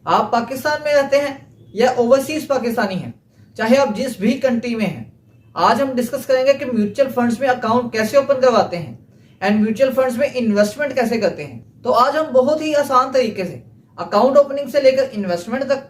आप पाकिस्तान में रहते हैं या ओवरसीज पाकिस्तानी हैं, चाहे आप जिस भी कंट्री में हैं, आज हम डिस्कस करेंगे कि म्यूचुअल फंड्स में अकाउंट कैसे ओपन करवाते हैं एंड म्यूचुअल फंड्स में इन्वेस्टमेंट कैसे करते हैं। तो आज हम बहुत ही आसान तरीके से अकाउंट ओपनिंग से लेकर इन्वेस्टमेंट तक,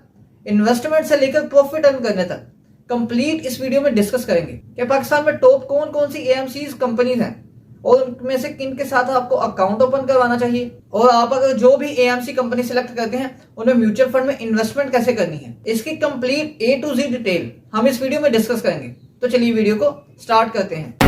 इन्वेस्टमेंट से लेकर प्रॉफिट अर्न करने तक कंप्लीट इस वीडियो में डिस्कस करेंगे कि पाकिस्तान में टॉप कौन कौन सी एएमसीज कंपनीज हैं और उनमें से किन के साथ आपको अकाउंट ओपन करवाना चाहिए, और आप अगर जो भी एएमसी कंपनी सिलेक्ट करते हैं उन्हें म्यूचुअल फंड में इन्वेस्टमेंट कैसे करनी है, इसकी complete A to Z detail हम इस वीडियो में डिस्कस करेंगे। तो चलिए वीडियो को स्टार्ट करते हैं।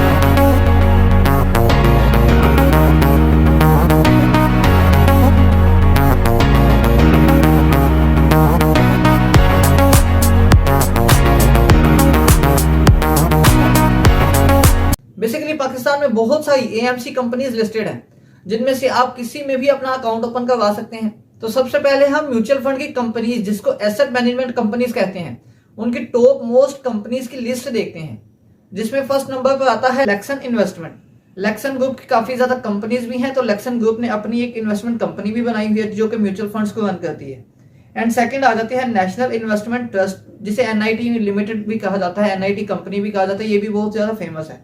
बेसिकली पाकिस्तान में बहुत सारी एएमसी कंपनीज लिस्टेड हैं जिनमें से आप किसी में भी अपना अकाउंट ओपन करवा सकते हैं। तो सबसे पहले हम म्यूचुअल फंड की कंपनीज, जिसको एसेट मैनेजमेंट कंपनीज कहते हैं, उनकी टॉप मोस्ट कंपनीज की लिस्ट देखते हैं, जिसमें फर्स्ट नंबर पर आता है लेक्सन इन्वेस्टमेंट। लेक्सन ग्रुप की काफी ज्यादा कंपनीज भी हैं, तो लेक्सन ग्रुप ने अपनी एक इन्वेस्टमेंट कंपनी भी बनाई हुई है जो कि म्यूचुअल फंड्स को रन करती है। एंड सेकंड आ जाती है नेशनल इन्वेस्टमेंट ट्रस्ट, जिसे एनआईटी लिमिटेड भी कहा जाता है, एनआईटी कंपनी भी कहा जाता है, ये भी बहुत ज्यादा फेमस है।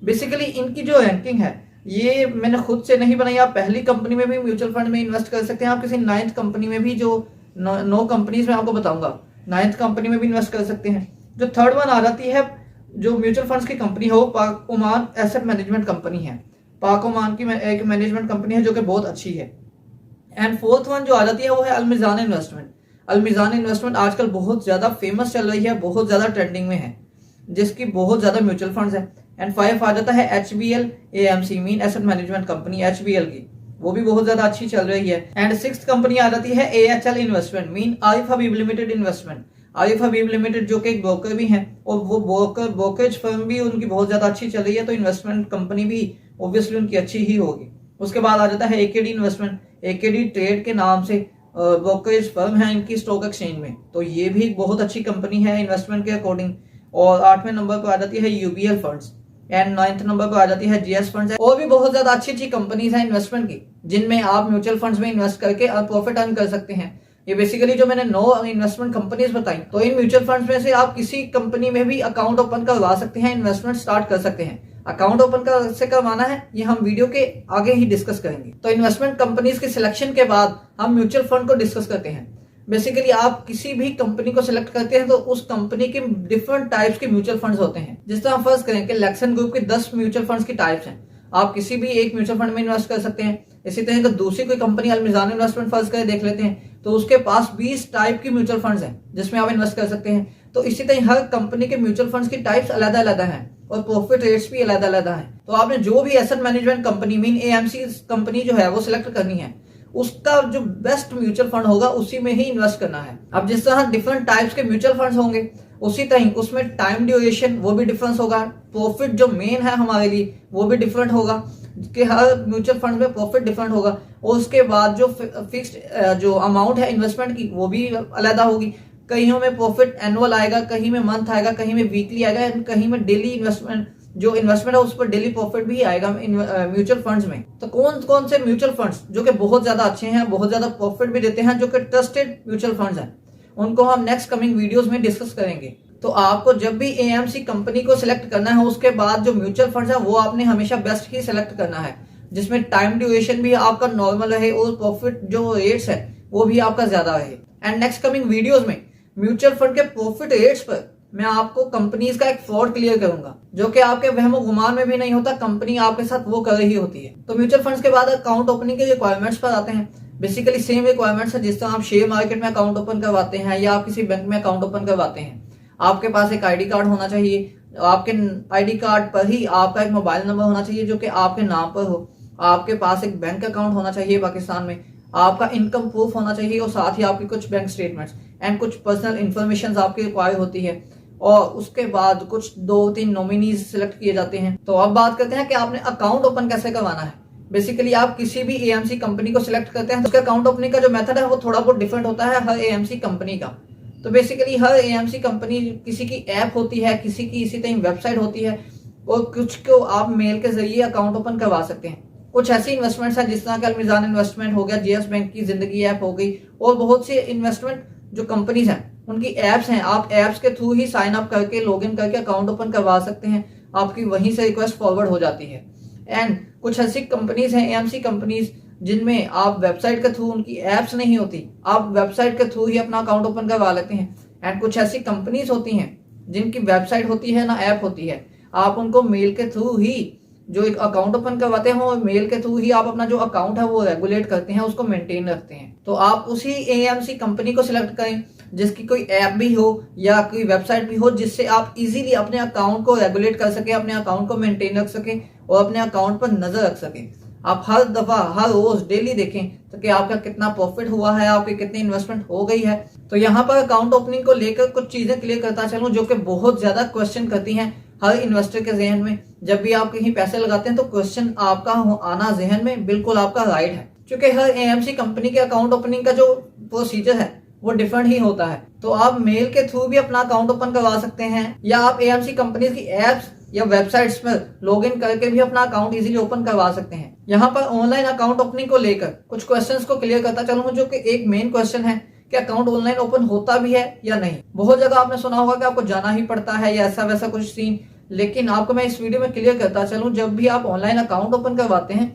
बेसिकली इनकी जो रैंकिंग है ये मैंने खुद से नहीं बनाई। आप पहली कंपनी में भी म्यूचुअल फंड में इन्वेस्ट कर सकते हैं, आप किसी 9th कंपनी में भी, जो 9 कंपनीज में आपको बताऊंगा, 9th कंपनी में भी इन्वेस्ट कर सकते हैं। जो थर्ड वन आ जाती है, जो म्यूचुअल फंड्स की कंपनी है, वो पाक ओमान एसेट मैनेजमेंट कंपनी है। पाक ओमान की एक मैनेजमेंट कंपनी है जो कि बहुत अच्छी है। एंड फोर्थ वन जो आ जाती है वो है अल-मिज़ान इन्वेस्टमेंट। अल-मिज़ान इन्वेस्टमेंट आजकल बहुत ज्यादा फेमस चल रही है, बहुत ज्यादा ट्रेंडिंग में है, जिसकी बहुत ज्यादा म्यूचुअल फंड्स है। एंड 5 आ जाता है HBL AMC mean asset management company, HBL की, वो भी बहुत ज्यादा अच्छी चल रही है। एंड 6th कंपनी आ जाती है AHL इन्वेस्टमेंट मीन आरिफ हबीब लिमिटेड इन्वेस्टमेंट। आरिफ हबीब लिमिटेड जो कि एक ब्रोकर भी हैं और वो ब्रोकरेज फर्म भी उनकी बहुत ज्यादा अच्छी चल रही है, तो इन्वेस्टमेंट कंपनी भी ऑब्वियसली उनकी अच्छी ही होगी। उसके बाद आ जाता है AKD इन्वेस्टमेंट। AKD ट्रेड के नाम से ब्रोकरेज फर्म है इनकी स्टॉक एक्सचेंज में, तो ये भी बहुत अच्छी कंपनी है इन्वेस्टमेंट के अकॉर्डिंग। और 8वें नंबर पर आ जाती है UBL funds and 9th number पर आ जाती है GS फंड्स। और भी बहुत ज्यादा अच्छी अच्छी कंपनीज हैं इन्वेस्टमेंट की, जिनमें आप म्यूचुअल फंड्स में इन्वेस्ट करके प्रॉफिट अर्न कर सकते हैं। ये बेसिकली जो मैंने 9 इन्वेस्टमेंट कंपनीज बताई, तो इन म्यूचुअल फंड्स में से आप किसी कंपनी में भी अकाउंट ओपन करवा सकते हैं, इन्वेस्टमेंट स्टार्ट कर सकते हैं। अकाउंट ओपन कैसे करवाना है ये हम वीडियो के आगे ही डिस्कस करेंगे। तो इन्वेस्टमेंट कंपनीज के सिलेक्शन के बाद हम म्यूचुअल फंड को डिस्कस करते हैं। बेसिकली आप किसी भी कंपनी को सिलेक्ट करते हैं तो उस कंपनी के डिफरेंट टाइप्स के म्यूचुअल फंड्स होते हैं। जिस तरह फर्स्ट करें कि लेक्सन ग्रुप के 10 म्यूचुअल फंड्स की टाइप्स हैं, आप किसी भी एक म्यूचुअल फंड में इन्वेस्ट कर सकते हैं। इसी तरह अगर दूसरी कोई कंपनी अल-मिज़ान इन्वेस्टमेंट फर्स्ट करें देख लेते हैं, तो उसके पास 20 टाइप की म्यूचुअल फंड्स हैं जिसमें आप इन्वेस्ट कर सकते हैं। तो इसी तरह हर कंपनी के म्यूचुअल फंड्स की टाइप्स अलग अलग हैं और प्रॉफिट रेट्स भी अलग अलग हैं। तो आपने जो भी asset management company mean AMC company जो है वो सिलेक्ट करनी है, उसका जो बेस्ट म्यूचुअल फंड होगा उसी में ही इन्वेस्ट करना है। अब जिस तरह डिफरेंट टाइप्स के म्यूचुअल फंड्स होंगे, उसी तरह उसमें टाइम ड्यूरेशन वो भी डिफरेंस होगा, प्रॉफिट जो मेन है हमारे लिए वो भी डिफरेंट होगा, कि हर म्यूचुअल फंड में प्रॉफिट डिफरेंट होगा। और उसके बाद जो फिक्स्ड जो अमाउंट है इन्वेस्टमेंट की वो भी अलग होगी। कहीं में प्रॉफिट एनुअल आएगा, कहीं में मंथ आएगा, कहीं में वीकली आएगा, कहीं में डेली इन्वेस्टमेंट जो इन्वेस्टमेंट है उस पर डेली प्रॉफिट भी आएगा म्यूचुअल फंड्स में। तो कौन कौन से म्यूचुअल फंड्स जो कि बहुत ज्यादा अच्छे हैं, बहुत ज्यादा प्रॉफिट भी देते हैं, जो कि ट्रस्टेड म्यूचुअल फंड्स हैं, उनको हम नेक्स्ट कमिंग वीडियोस में डिस्कस करेंगे। तो आपको जब भी AMC कंपनी को सिलेक्ट करना है, उसके बाद जो म्यूचुअल फंड्स है वो आपने हमेशा बेस्ट ही सिलेक्ट करना है, जिसमें टाइम ड्यूरेशन भी आपका नॉर्मल रहे और प्रॉफिट जो रेट्स है वो भी आपका ज्यादा रहे। एंड नेक्स्ट कमिंग वीडियोस में म्यूचुअल फंड के प्रॉफिट रेट्स पर मैं आपको कंपनीज का एक फ्रॉड क्लियर करूंगा, जो कि आपके वहमो गुमान में भी नहीं होता, कंपनी आपके साथ वो कर रही होती है। तो म्यूचुअल फंड्स के बाद अकाउंट ओपनिंग के रिक्वायरमेंट्स पर आते हैं। बेसिकली सेम रिक्वायरमेंट्स है जिस तरह आप शेयर मार्केट में अकाउंट ओपन करवाते हैं या आप किसी बैंक में अकाउंट ओपन करवाते हैं। आपके पास एक ID कार्ड होना चाहिए, आपके ID कार्ड पर ही आपका एक मोबाइल नंबर होना चाहिए जो कि आपके नाम पर हो, आपके पास एक बैंक अकाउंट होना चाहिए पाकिस्तान में, आपका इनकम प्रूफ होना चाहिए और साथ ही आपकी कुछ बैंक स्टेटमेंट्स एंड कुछ पर्सनल इन्फॉर्मेशन आपकी रिक्वायर होती है। और उसके बाद कुछ 2-3 नॉमिनीज सिलेक्ट किए जाते हैं। तो अब बात करते हैं कि आपने अकाउंट ओपन कैसे करवाना है। बेसिकली आप किसी भी AMC कंपनी को सिलेक्ट करते हैं तो उसके अकाउंट ओपनिंग का जो मेथड है वो थोड़ा बहुत डिफरेंट होता है हर AMC कंपनी का। तो बेसिकली हर AMC कंपनी किसी की ऐप होती है, किसी की इसी तरह वेबसाइट होती है, और कुछ को आप मेल के जरिए अकाउंट ओपन करवा सकते हैं। कुछ ऐसी इन्वेस्टमेंट्स हैं जिस तरह के अलमिजान इन्वेस्टमेंट हो गया, जीएस बैंक की जिंदगी ऐप हो गई, और बहुत सी इन्वेस्टमेंट जो कंपनीज हैं उनकी एप्स हैं। आप एप्स के थ्रू ही साइन अप करके लॉगिन करके अकाउंट ओपन करवा सकते हैं, आपकी वहीं से रिक्वेस्ट फॉरवर्ड हो जाती है। एंड कुछ ऐसी कंपनीज हैं एएमसी कंपनीज जिनमें आप वेबसाइट के थ्रू, उनकी एप्स नहीं होती, आप वेबसाइट के थ्रू ही अपना अकाउंट ओपन करवा लेते हैं। एंड कुछ ऐसी कंपनीज होती हैं जिनकी वेबसाइट होती है ना ऐप होती है, आप उनको मेल के थ्रू ही जो एक अकाउंट ओपन करवाते हैं, वो मेल के थ्रू ही आप अपना जो अकाउंट है वो रेगुलेट करते हैं, उसको मेंटेन रखते हैं। तो आप उसी एएमसी कंपनी को सिलेक्ट करें जिसकी कोई ऐप भी हो या कोई वेबसाइट भी हो, जिससे आप इजीली अपने अकाउंट को रेगुलेट कर सके, अपने अकाउंट को मेंटेन रख सके और अपने अकाउंट पर नजर रख सके। आप हर दफा, हर रोज, डेली देखें तो कि आपका कितना प्रॉफिट हुआ है, आपकी कितनी इन्वेस्टमेंट हो गई है। तो यहाँ पर अकाउंट ओपनिंग को लेकर कुछ चीजें क्लियर करता चलूं जो कि बहुत ज्यादा क्वेश्चन करती हैं हर इन्वेस्टर के जहन में। जब भी आप कहीं पैसे लगाते हैं तो क्वेश्चन आपका आना जहन में बिल्कुल आपका राइट है, क्योंकि हर एएमसी कंपनी के अकाउंट ओपनिंग का जो प्रोसीजर है वो डिफरेंट ही होता है। तो आप मेल के थ्रू भी अपना अकाउंट ओपन करवा सकते हैं, या आप एएमसी कंपनी की एप्स या वेबसाइट्स पर लॉगिन करके भी अपना अकाउंट इजीली ओपन करवा सकते हैं। यहाँ पर ऑनलाइन अकाउंट ओपनिंग को लेकर कुछ क्वेश्चंस को क्लियर करता चलूंगा, जो कि एक मेन क्वेश्चन है कि अकाउंट ऑनलाइन ओपन होता भी है या नहीं। बहुत जगह आपने सुना होगा कि आपको जाना ही पड़ता है या ऐसा वैसा कुछ सीन, लेकिन आपको मैं इस वीडियो में क्लियर करता चलूं, जब भी आप ऑनलाइन अकाउंट ओपन करवाते हैं,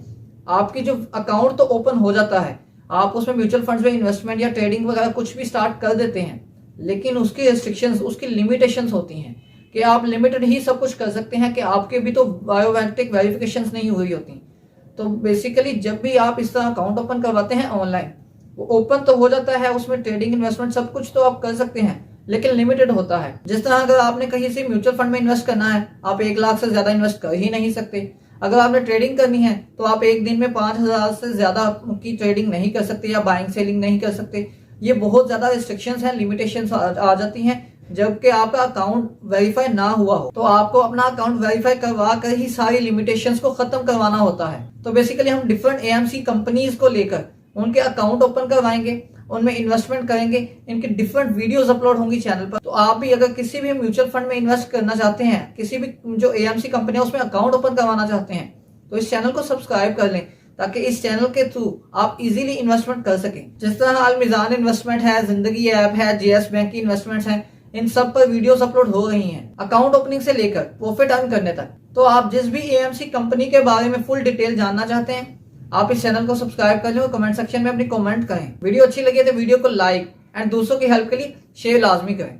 आपकी जो अकाउंट तो ओपन हो जाता है, आप उसमें म्यूचुअल फंड्स में इन्वेस्टमेंट या ट्रेडिंग वगैरह कुछ भी स्टार्ट कर देते हैं, लेकिन उसकी रिस्ट्रिक्शंस, उसकी लिमिटेशंस होती हैं कि आप लिमिटेड ही सब कुछ कर सकते हैं, कि आपके भी तो बायोमेट्रिक वेरिफिकेशंस नहीं हुई होती। तो बेसिकली जब भी आप इस तरह अकाउंट ओपन करवाते हैं ऑनलाइन, वो ओपन तो हो जाता है, उसमें ट्रेडिंग, इन्वेस्टमेंट सब कुछ तो आप कर सकते हैं, लेकिन लिमिटेड होता है। जिस तरह अगर आपने कहीं से म्यूचुअल फंड में इन्वेस्ट करना है, आप 1 लाख से ज्यादा इन्वेस्ट कर ही नहीं सकते। अगर आपने ट्रेडिंग करनी है तो आप एक दिन में 5,000 से ज्यादा की ट्रेडिंग नहीं कर सकते या बाइंग सेलिंग नहीं कर सकते। ये बहुत ज्यादा रिस्ट्रिक्शंस हैं, लिमिटेशंस आ जाती हैं। जबकि आपका अकाउंट वेरीफाई ना हुआ हो तो आपको अपना अकाउंट वेरीफाई करवा कर ही सारी लिमिटेशंस को खत्म करवाना होता है। तो बेसिकली हम डिफरेंट एएमसी कंपनीज को लेकर उनके अकाउंट ओपन करवाएंगे, उनमें इन्वेस्टमेंट करेंगे, इनके डिफरेंट वीडियोस अपलोड होंगी चैनल पर। तो आप भी अगर किसी भी म्यूचुअल फंड में इन्वेस्ट करना चाहते हैं, किसी भी जो एएमसी कंपनी है उसमें अकाउंट ओपन करवाना चाहते हैं, तो इस चैनल को सब्सक्राइब कर लें, ताकि इस चैनल के थ्रू आप इजीली इन्वेस्टमेंट कर सकें। जिस तरह अलमिजान इन्वेस्टमेंट है, जिंदगी ऐप है, जीएस बैंक की इन्वेस्टमेंट्स हैं, इन सब पर वीडियोस अपलोड हो रही हैं, अकाउंट ओपनिंग से लेकर प्रॉफिट अर्न करने तक। तो आप जिस भी एएमसी कंपनी के बारे में फुल डिटेल जानना चाहते हैं, आप इस चैनल को सब्सक्राइब कर लें और कमेंट सेक्शन में अपनी कमेंट करें। वीडियो अच्छी लगी तो वीडियो को लाइक एंड दूसरों की हेल्प के लिए शेयर लाजमी करें।